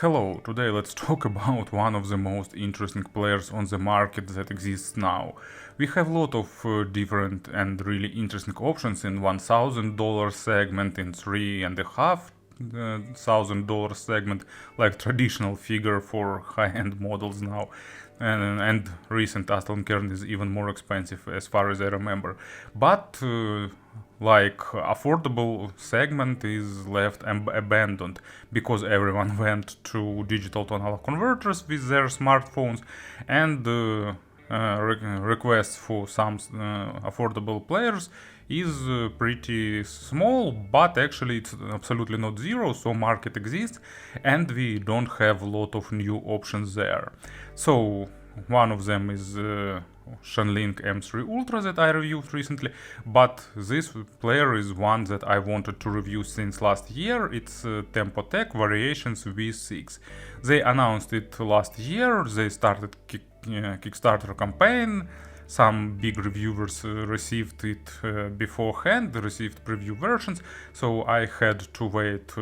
Hello, today let's talk about one of the most interesting players on the market that exists now. We have a lot of different and really interesting options in $1,000 segment, in $3,500 segment, like traditional figure for high-end models now. And recent Aston Kern is even more expensive as far as I remember. But like affordable segment is left abandoned because everyone went to digital to analog converters with their smartphones, and requests for some affordable players is pretty small, but actually it's absolutely not zero, so market exists and we don't have a lot of new options there. So one of them is Sling M3 Ultra that I reviewed recently, but this player is one that I wanted to review since last year. It's TempoTec V6. They announced it last year, they started Kickstarter campaign. Some big reviewers received it beforehand, received preview versions, so I had to wait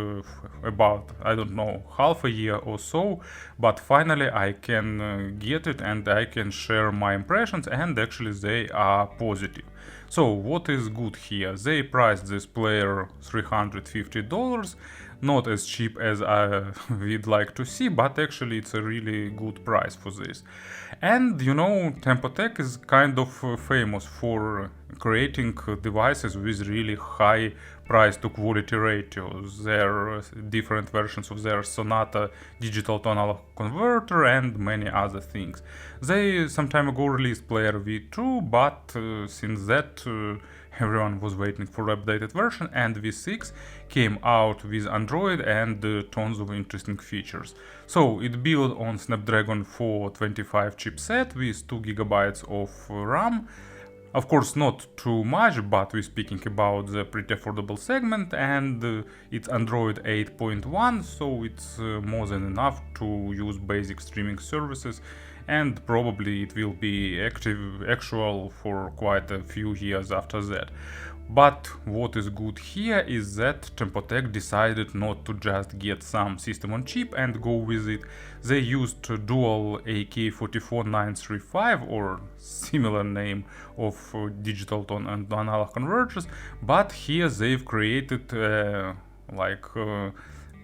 about, I don't know, half a year or so, but finally I can get it and I can share my impressions, and actually they are positive. So what is good here? They priced this player $350, not as cheap as we'd like to see, but actually it's a really good price for this. And you know, TempoTec is kind of famous for creating devices with really high price to quality ratios. There are different versions of their Sonata digital to analog converter and many other things. They some time ago released player V2, but since that everyone was waiting for updated version, and V6 came out with Android and tons of interesting features. So it built on Snapdragon 425 chipset with 2 GB of RAM. Of course not too much, but we're speaking about the pretty affordable segment, and it's Android 8.1, so it's more than enough to use basic streaming services, and probably it will be actual for quite a few years after that. But what is good here is that TempoTec decided not to just get some system on chip and go with it. They used dual AK44935 or similar name of digital to analog converters, but here they've created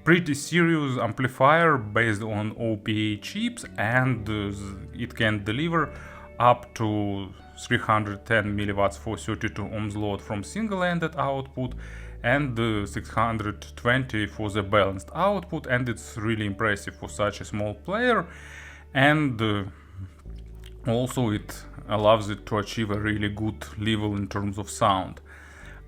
pretty serious amplifier based on OPA chips, and it can deliver up to 310 milliwatts for 32 ohms load from single-ended output, and 620 for the balanced output, and it's really impressive for such a small player. And also it allows it to achieve a really good level in terms of sound.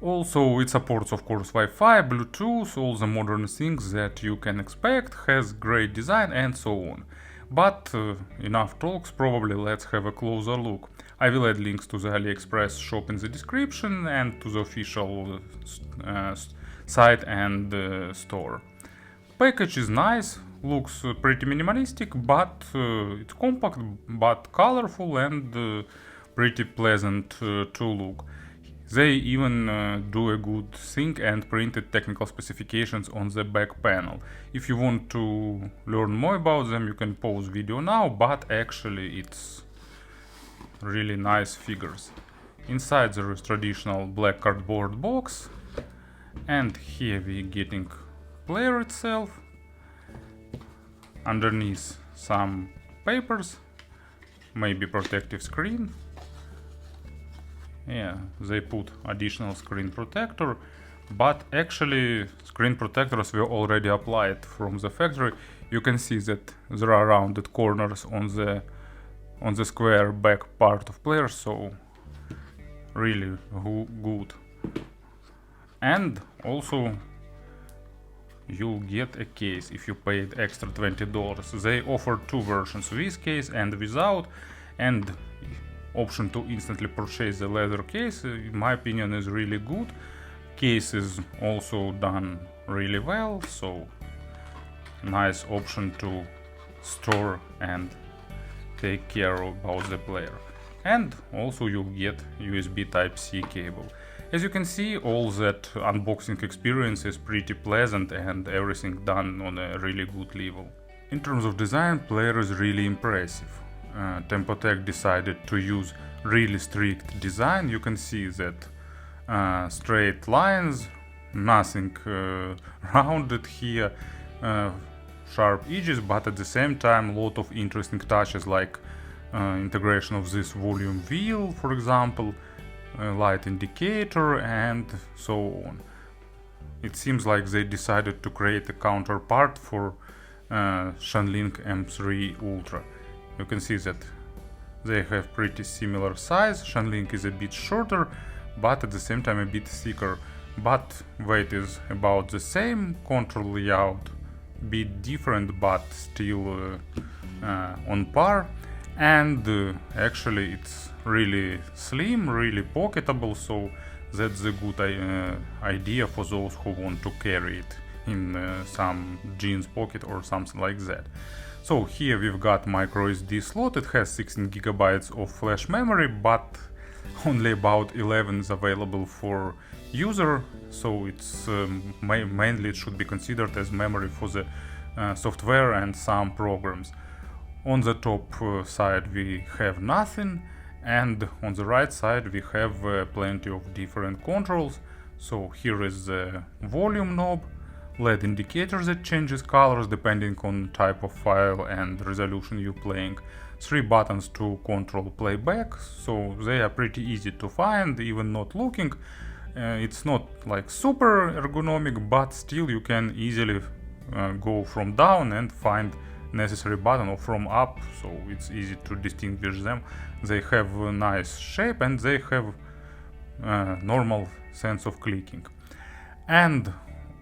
Also it supports of course Wi-Fi, Bluetooth, all the modern things that you can expect, has great design and so on. But enough talks, probably let's have a closer look. I will add links to the AliExpress shop in the description and to the official site and store. Package is nice, looks pretty minimalistic, but it's compact but colorful and pretty pleasant to look. They even do a good thing and printed technical specifications on the back panel. If you want to learn more about them, you can pause video now, but actually it's really nice figures. Inside there is traditional black cardboard box, and here we're getting player itself. Underneath some papers, maybe protective screen. Yeah, they put additional screen protector, but actually screen protectors were already applied from the factory. You can see that there are rounded corners on the square back part of player, so really good. And also you'll get a case if you paid extra $20. They offer two versions, with case and without, and option to instantly purchase the leather case, in my opinion, is really good. Case is also done really well, so nice option to store and take care about the player. And also you'll get USB Type-C cable. As you can see, all that unboxing experience is pretty pleasant and everything done on a really good level. In terms of design, player is really impressive. TempoTec decided to use really strict design. You can see that straight lines, nothing rounded here, sharp edges, but at the same time a lot of interesting touches like integration of this volume wheel, for example, light indicator, and so on. It seems like they decided to create a counterpart for Sling M3 Ultra. You can see that they have pretty similar size. Sling is a bit shorter, but at the same time a bit thicker. But weight is about the same. Control layout bit different, but still on par. And actually it's really slim, really pocketable, so that's a good idea for those who want to carry it in some jeans pocket or something like that. So here we've got micro SD slot. It has 16 gigabytes of flash memory, but only about 11 is available for user, so it's mainly it should be considered as memory for the software and some programs. On the top side we have nothing, and on the right side we have plenty of different controls. So here is the volume knob, LED indicator that changes colors depending on type of file and resolution you're playing, 3 buttons to control playback, so they are pretty easy to find even not looking. It's not like super ergonomic, but still you can easily go from down and find necessary button, or from up, so it's easy to distinguish them. They have a nice shape and they have normal sense of clicking. And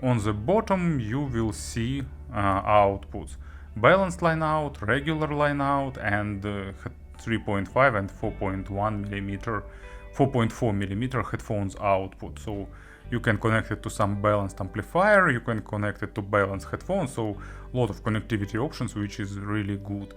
on the bottom you will see outputs: balanced line out, regular line out, and 3.5 and 4.4 millimeter headphones output. So you can connect it to some balanced amplifier, you can connect it to balanced headphones, so a lot of connectivity options, which is really good.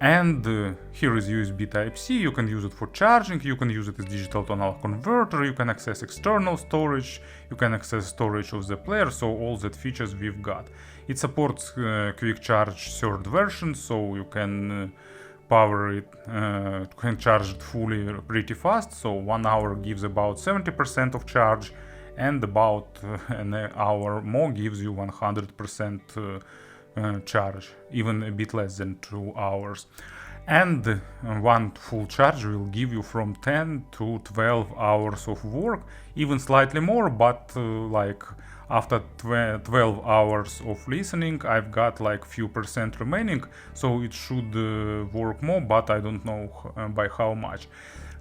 And here is USB Type-C. You can use it for charging, you can use it as digital to analog converter, you can access external storage, you can access storage of the player, so all that features we've got. It supports quick charge third version, so you can power it, can charge it fully pretty fast, so 1 hour gives about 70% of charge, and about an hour more gives you 100% charge, even a bit less than 2 hours. And one full charge will give you from 10 to 12 hours of work, even slightly more, but like after 12 hours of listening I've got like few percent remaining, so it should work more, but I don't know by how much.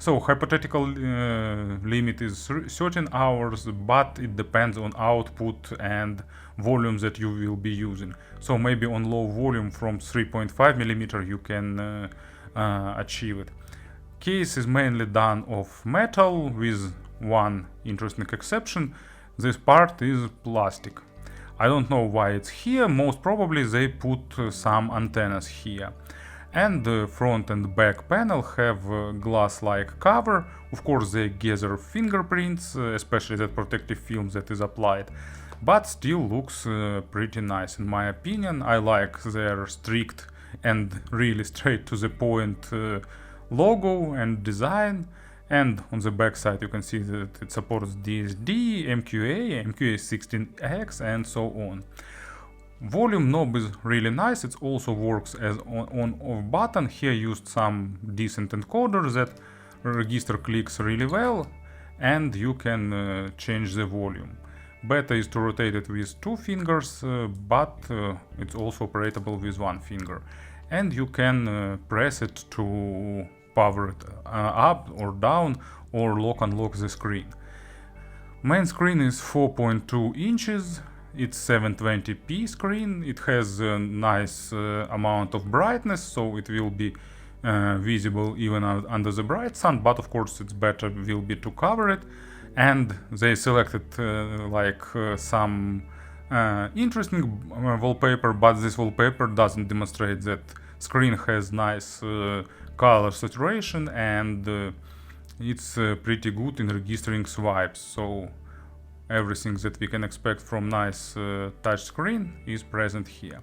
So hypothetical limit is 13 hours, but it depends on output and volume that you will be using. So maybe on low volume from 3.5 millimeter you can achieve it. Case is mainly done of metal, with one interesting exception: this part is plastic. I don't know why it's here, most probably they put some antennas here. And the front and back panel have a glass-like cover. Of course they gather fingerprints, especially that protective film that is applied, but still looks pretty nice in my opinion. I like their strict and really straight to the point logo and design. And on the back side you can see that it supports DSD, MQA, MQA16X, and so on. Volume knob is really nice. It also works as on-off button. Here used some decent encoder that register clicks really well, and you can change the volume. Beta is to rotate it with 2 fingers, but it's also operatable with 1 finger. And you can press it to power it up or down, or lock-unlock the screen. Main screen is 4.2 inches. It's 720p screen. It has a nice amount of brightness, so it will be visible even under the bright sun, but of course it's better will be to cover it. And they selected some interesting wallpaper, but this wallpaper doesn't demonstrate that screen has nice color saturation, and it's pretty good in registering swipes, so everything that we can expect from nice touch screen is present here.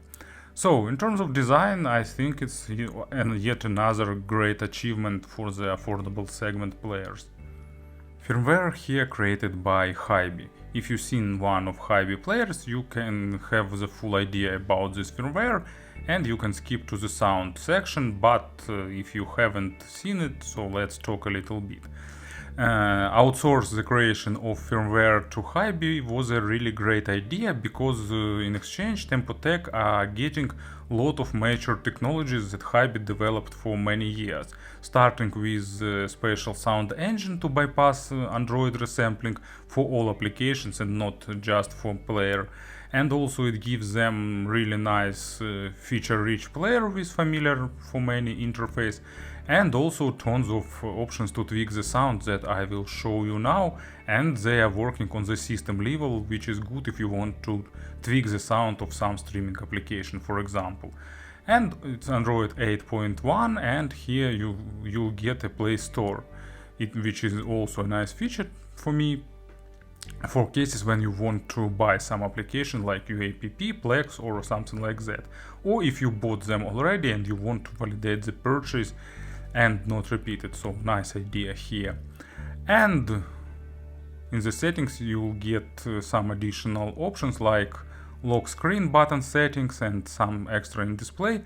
So, in terms of design, I think it's yet another great achievement for the affordable segment players. Firmware here created by Hybe. If you've seen one of Hybe players, you can have the full idea about this firmware and you can skip to the sound section, but if you haven't seen it, so let's talk a little bit. Outsource the creation of firmware to Hybe was a really great idea because in exchange TempoTec are getting a lot of mature technologies that Hybe developed for many years, starting with a special sound engine to bypass Android resampling for all applications and not just for player. And also it gives them really nice feature-rich player with familiar for many interface, and also tons of options to tweak the sound that I will show you now, and they are working on the system level, which is good if you want to tweak the sound of some streaming application, for example. And it's Android 8.1, and here you'll get a Play Store, which is also a nice feature for me for cases when you want to buy some application like UAPP, Plex or something like that, or if you bought them already and you want to validate the purchase and not repeat it. So nice idea here. And in the settings you'll get some additional options like lock screen button settings and some extra in display,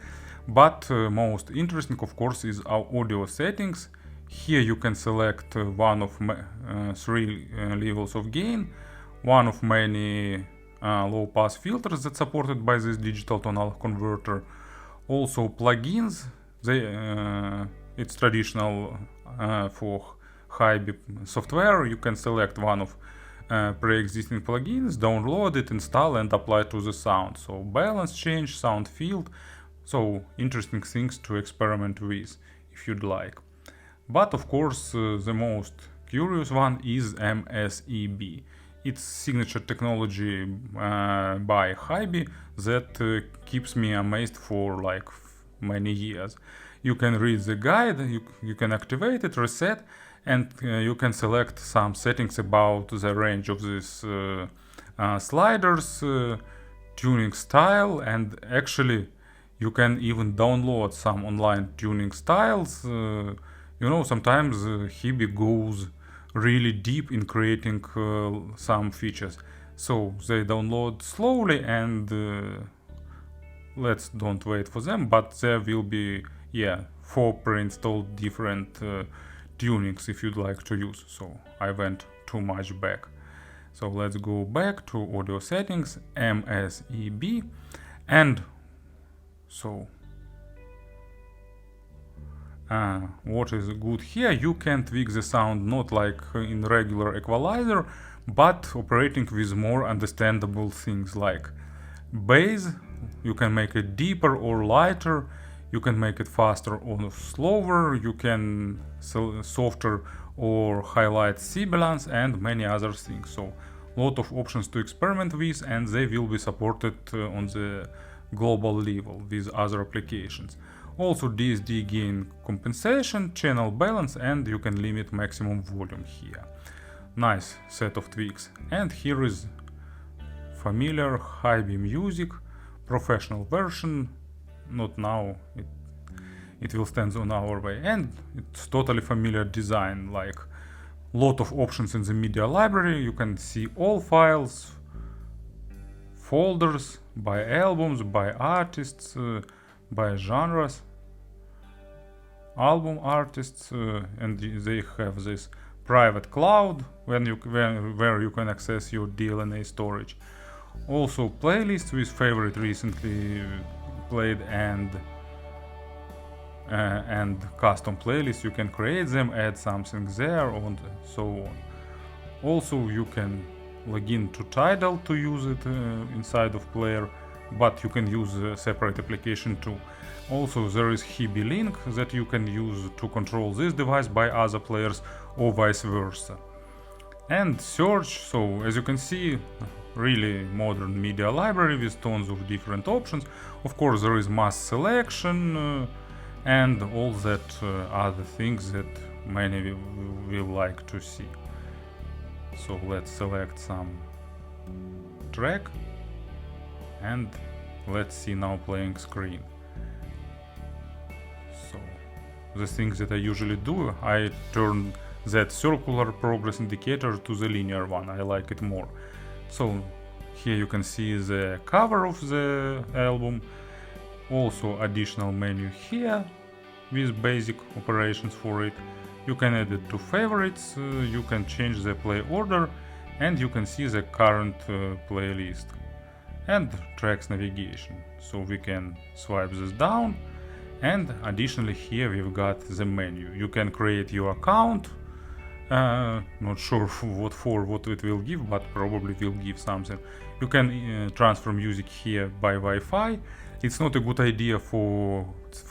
but most interesting of course is our audio settings. Here you can select one of three levels of gain, one of many low pass filters that's supported by this digital tonal converter, also plugins. It's traditional for Hybe software. You can select one of pre-existing plugins, download it, install and apply to the sound. So balance change, sound field, so interesting things to experiment with if you'd like. But of course the most curious one is MSEB. It's signature technology by Hybe that keeps me amazed for like many years. You can read the guide, you can activate it, reset, and you can select some settings about the range of these sliders, tuning style, and actually you can even download some online tuning styles. You know, sometimes Hybe goes really deep in creating some features. So they download slowly and let's don't wait for them, but there will be 4 pre-installed different tunings if you'd like to use. So I went too much back. So let's go back to audio settings, MSEB, and so what is good here, you can tweak the sound not like in regular equalizer, but operating with more understandable things like bass. You can make it deeper or lighter, you can make it faster or slower, you can softer or highlight sibilance and many other things. So a lot of options to experiment with, and they will be supported on the global level with other applications. Also DSD gain compensation, channel balance, and you can limit maximum volume here. Nice set of tweaks. And here is familiar Hybe music, professional version, not now, it will stand on our way, and it's totally familiar design, like lot of options in the media library. You can see all files, folders, by albums, by artists, by genres, album artists, and they have this private cloud where you can access your DLNA storage. Also playlists with favorite recently played and custom playlists. You can create them, add something there, and so on. Also you can log in to Tidal to use it inside of player, but you can use a separate application too. Also there is Hybe Link that you can use to control this device by other players or vice versa. And search, so as you can see, really modern media library with tons of different options. Of course there is mass selection and all that other things that many will like to see. So let's select some track and let's see now playing screen. So the things that I usually do, I turn that circular progress indicator to the linear one. I like it more. So here you can see the cover of the album, also additional menu here with basic operations for it. You can add it to favorites, you can change the play order, and you can see the current playlist and tracks navigation. So we can swipe this down, and additionally here we've got the menu. You can create your account, not sure what it will give, but probably will give something. You can transfer music here by Wi-Fi. It's not a good idea for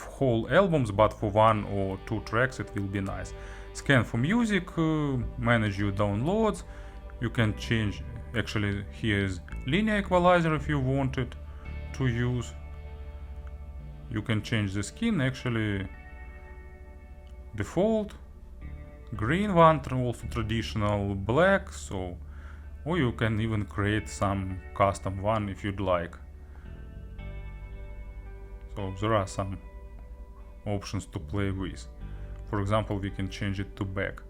whole albums, but for 1 or 2 tracks it will be nice. Scan for music, manage your downloads. You can change, actually here is linear equalizer if you wanted to use. You can change the skin, actually default, green one, also traditional black, so, or you can even create some custom one if you'd like. So there are some options to play with. For example, we can change it to back.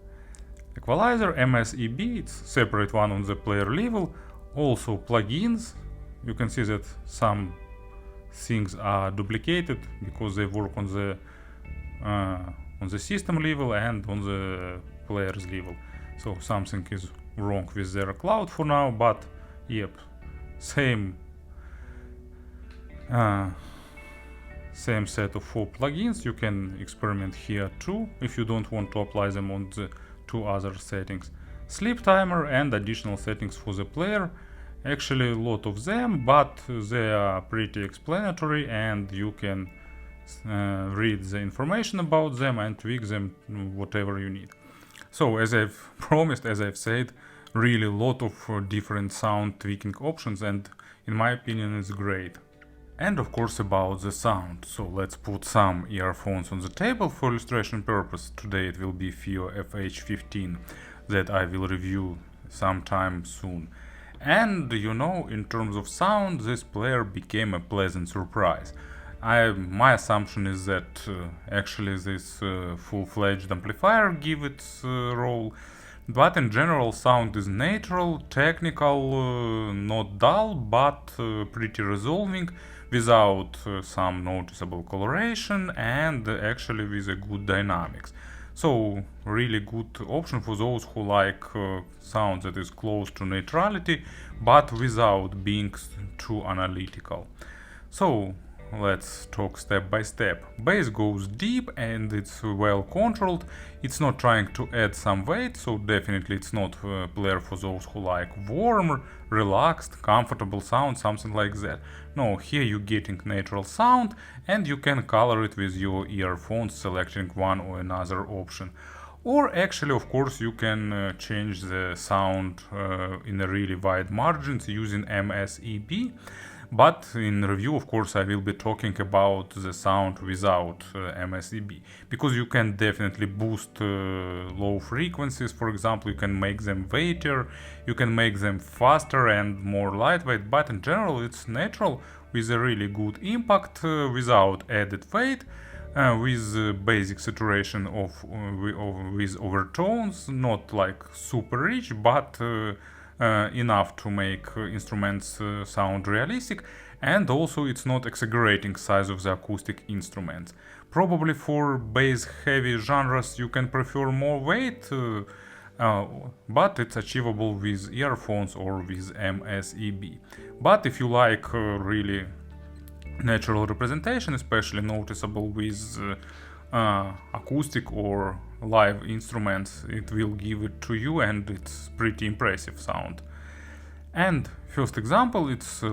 Equalizer, MSEB, it's separate one on the player level. Also plugins, you can see that some things are duplicated because they work on the system level and on the player's level. So something is wrong with their cloud for now, but yep, same set of 4 plugins. You can experiment here too if you don't want to apply them on the 2 other settings. Sleep timer and additional settings for the player. Actually a lot of them, but they are pretty explanatory and you can read the information about them and tweak them whatever you need. So as I've promised, as I've said, really a lot of different sound tweaking options, and in my opinion it's great. And of course about the sound. So let's put some earphones on the table for illustration purpose. Today it will be FIO FH15 that I will review sometime soon. And you know, in terms of sound, this player became a pleasant surprise. My assumption is that actually this full-fledged amplifier give its role, but in general sound is natural, technical, not dull, but pretty resolving, without some noticeable coloration, and actually with a good dynamics. So really good option for those who like sound that is close to neutrality, but without being too analytical. So let's talk step by step. Bass goes deep and it's well controlled. It's not trying to add some weight, so definitely it's not a player for those who like warm, relaxed, comfortable sound, something like that. No, here you're getting natural sound and you can color it with your earphones, selecting one or another option. Or actually, of course, you can change the sound in a really wide margins using MSEB. But in review, of course, I will be talking about the sound without MSEB, because you can definitely boost low frequencies. For example, you can make them weightier, you can make them faster and more lightweight, but in general it's natural with a really good impact without added weight, with basic saturation with overtones, not like super rich, but enough to make instruments sound realistic, and also it's not exaggerating size of the acoustic instruments. Probably for bass heavy genres you can prefer more weight, but it's achievable with earphones or with MSEB. But if you like really natural representation, especially noticeable with acoustic or live instruments, it will give it to you, and it's pretty impressive sound. And first example, it's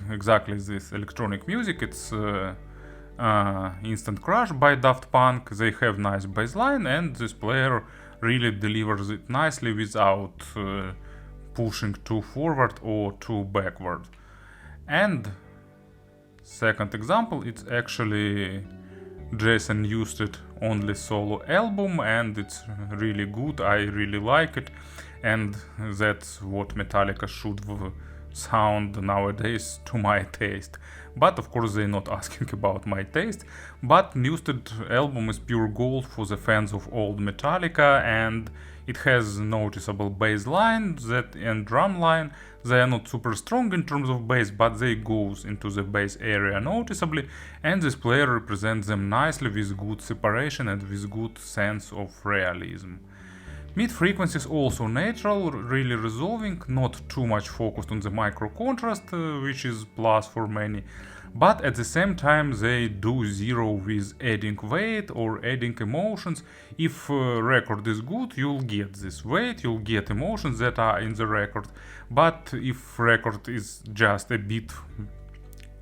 exactly this electronic music. It's Instant Crush by Daft Punk. They have nice bass line, and this player really delivers it nicely without pushing too forward or too backward. And second example, it's actually Jason Newsted only solo album, and it's really good. I really like it, and that's what Metallica should sound nowadays to my taste. But of course they're not asking about my taste. But Newsted album is pure gold for the fans of old Metallica, and it has noticeable bass line and drum line. They are not super strong in terms of bass, but they goes into the bass area noticeably, and this player represents them nicely with good separation and with good sense of realism. Mid frequencies also natural, really resolving, not too much focused on the micro contrast, which is plus for many, but at the same time they do zero with adding weight or adding emotions. If record is good, you'll get this weight, you'll get emotions that are in the record, but if record is just a bit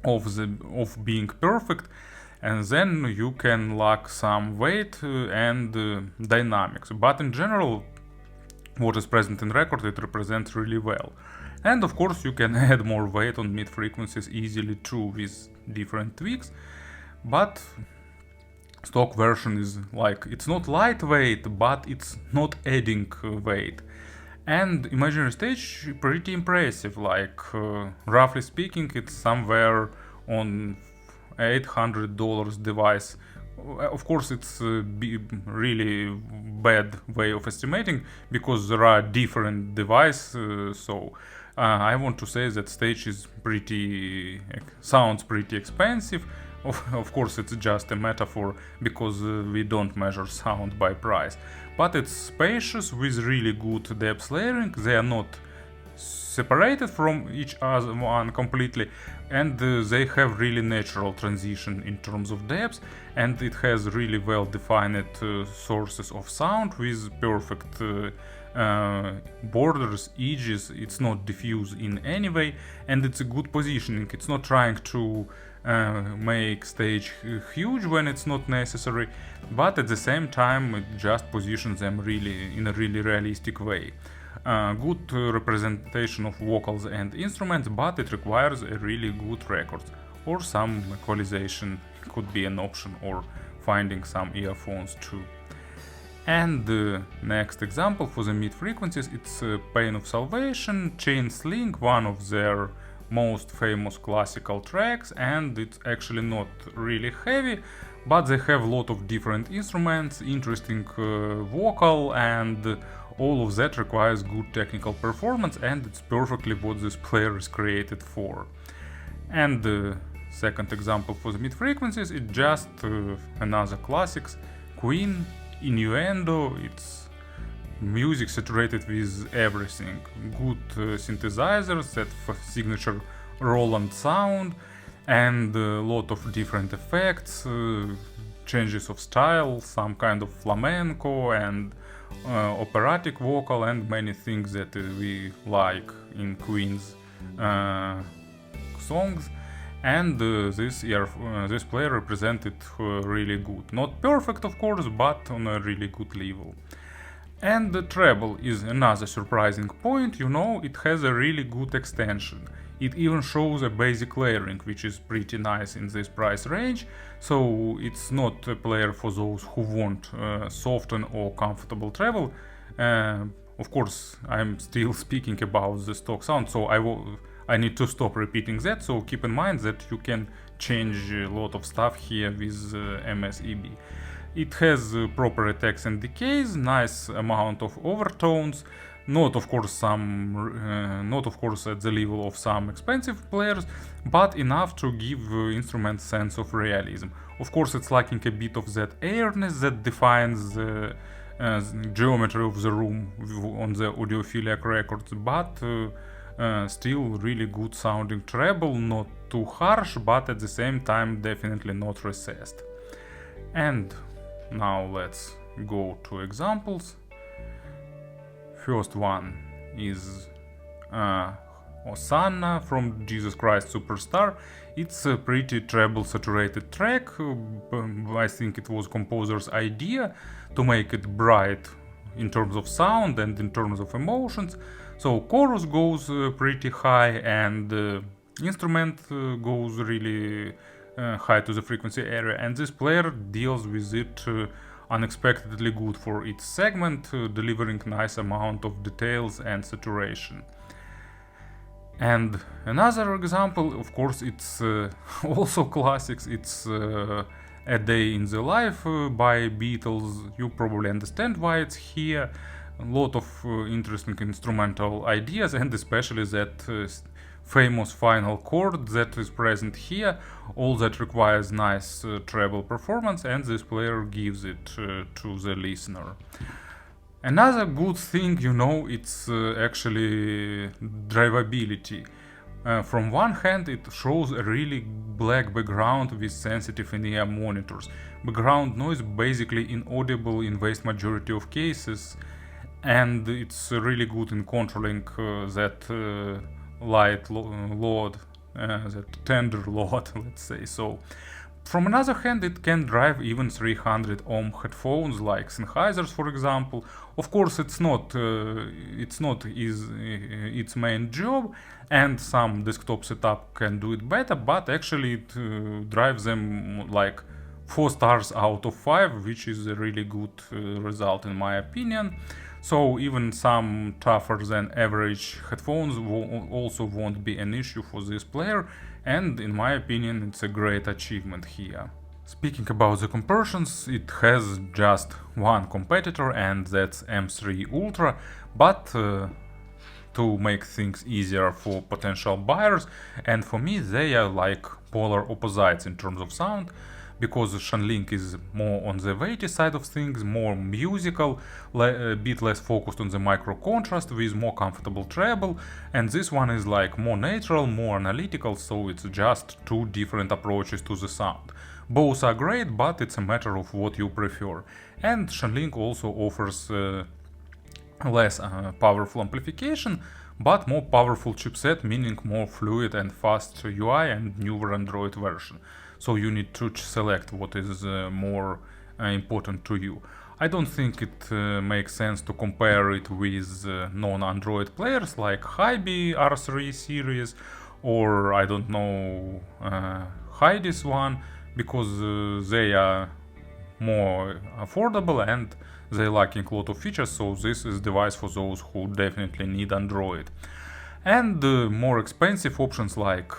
of being perfect, and then you can lack some weight and dynamics. But in general, what is present in record, it represents really well. And of course you can add more weight on mid frequencies easily too with different tweaks, but stock version is like, it's not lightweight, but it's not adding weight. And imaginary stage pretty impressive, like roughly speaking it's somewhere on $800 device. Of course it's really bad way of estimating because there are different devices, so I want to say that stage is sounds pretty expensive. Of course it's just a metaphor because we don't measure sound by price, but it's spacious with really good depth layering. They are not separated from each other one completely, and they have really natural transition in terms of depth, and it has really well defined sources of sound with perfect borders, edges. It's not diffuse in any way, and it's a good positioning. It's not trying to make stage huge when it's not necessary, but at the same time it just positions them really in a really realistic way. Good representation of vocals and instruments, but it requires a really good record, or some equalization could be an option, or finding some earphones too. And the next example for the mid frequencies, it's Pain of Salvation, Chain Sling, one of their most famous classical tracks, and it's actually not really heavy, but they have a lot of different instruments, interesting vocal, and all of that requires good technical performance, and it's perfectly what this player is created for. And the second example for the mid frequencies, it's just another classics, Queen, Innuendo. It's music saturated with everything, good synthesizers, that signature Roland sound, and a lot of different effects, changes of style, some kind of flamenco and operatic vocal, and many things that we like in Queen's songs. And this player represented really good. Not perfect, of course, but on a really good level. And the treble is another surprising point. It has a really good extension. It even shows a basic layering, which is pretty nice in this price range. So it's not a player for those who want soften or comfortable treble. Of course, I'm still speaking about the stock sound, so I need to stop repeating that. So keep in mind that you can change a lot of stuff here with MSEB. It has proper attacks and decays, nice amount of overtones. Not of course at the level of some expensive players, but enough to give instrument sense of realism. Of course, it's lacking a bit of that airiness that defines the geometry of the room on the audiophiliac records, but still really good sounding treble, not too harsh, but at the same time definitely not recessed. And now let's go to examples. First one is Hosanna from Jesus Christ Superstar. It's a pretty treble saturated track. I think it was composer's idea to make it bright in terms of sound and in terms of emotions. So chorus goes pretty high, and instrument goes really high to the frequency area, and this player deals with it unexpectedly good for its segment, delivering nice amount of details and saturation. And another example, of course, it's also classics. It's A Day in the Life by Beatles. You probably understand why it's here. A lot of interesting instrumental ideas, and especially that famous final chord that is present here. All that requires nice treble performance, and this player gives it to the listener. Another good thing, it's actually drivability. From one hand, it shows a really black background with sensitive in-ear monitors. Background noise basically inaudible in vast majority of cases, and it's really good in controlling that light load, that tender load, let's say so. From another hand, it can drive even 300 ohm headphones like Sennheisers, for example. Of course, it's not its main job, and some desktop setup can do it better, but actually it drives them like 4 stars out of 5, which is a really good result in my opinion. So even some tougher than average headphones also won't be an issue for this player, and in my opinion it's a great achievement here. Speaking about the comparisons, it has just one competitor, and that's M3 Ultra, but to make things easier for potential buyers, and for me they are like polar opposites in terms of sound, because Sling is more on the weighty side of things, more musical, a bit less focused on the micro contrast with more comfortable treble, and this one is like more natural, more analytical, so it's just two different approaches to the sound. Both are great, but it's a matter of what you prefer. And Sling also offers less powerful amplification, but more powerful chipset, meaning more fluid and fast UI and newer Android version. So you need to select what is more important to you. I don't think it makes sense to compare it with non-Android players like Hybe R3 series, or I don't know, Heidi's one, because they are more affordable and they lacking a lot of features, so this is device for those who definitely need Android. And more expensive options like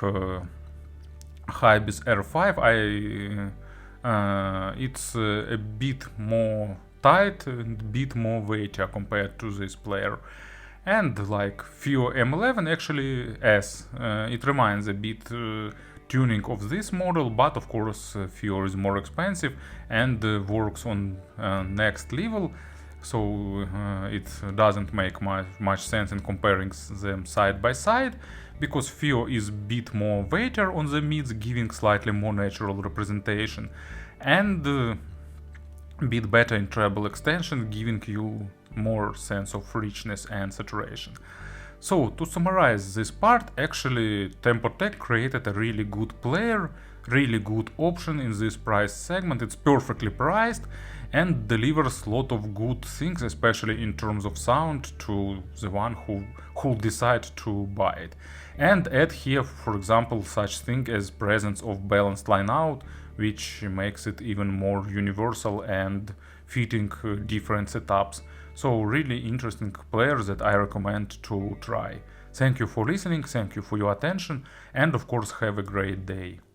Hybe's R5, it's a bit more tight and a bit more weightier compared to this player. And like FIO M11 actually it reminds a bit tuning of this model, but of course FIO is more expensive and works on next level, so it doesn't make much sense in comparing them side by side, because FIO is a bit more weightier on the mids, giving slightly more natural representation, and a bit better in treble extension, giving you more sense of richness and saturation. So to summarize this part, actually TempoTec created a really good player, really good option in this price segment. It's perfectly priced and delivers a lot of good things, especially in terms of sound, to the one who decide to buy it. And add here, for example, such thing as presence of balanced line out, which makes it even more universal and fitting different setups. So really interesting players that I recommend to try. Thank you for listening, thank you for your attention, and of course have a great day.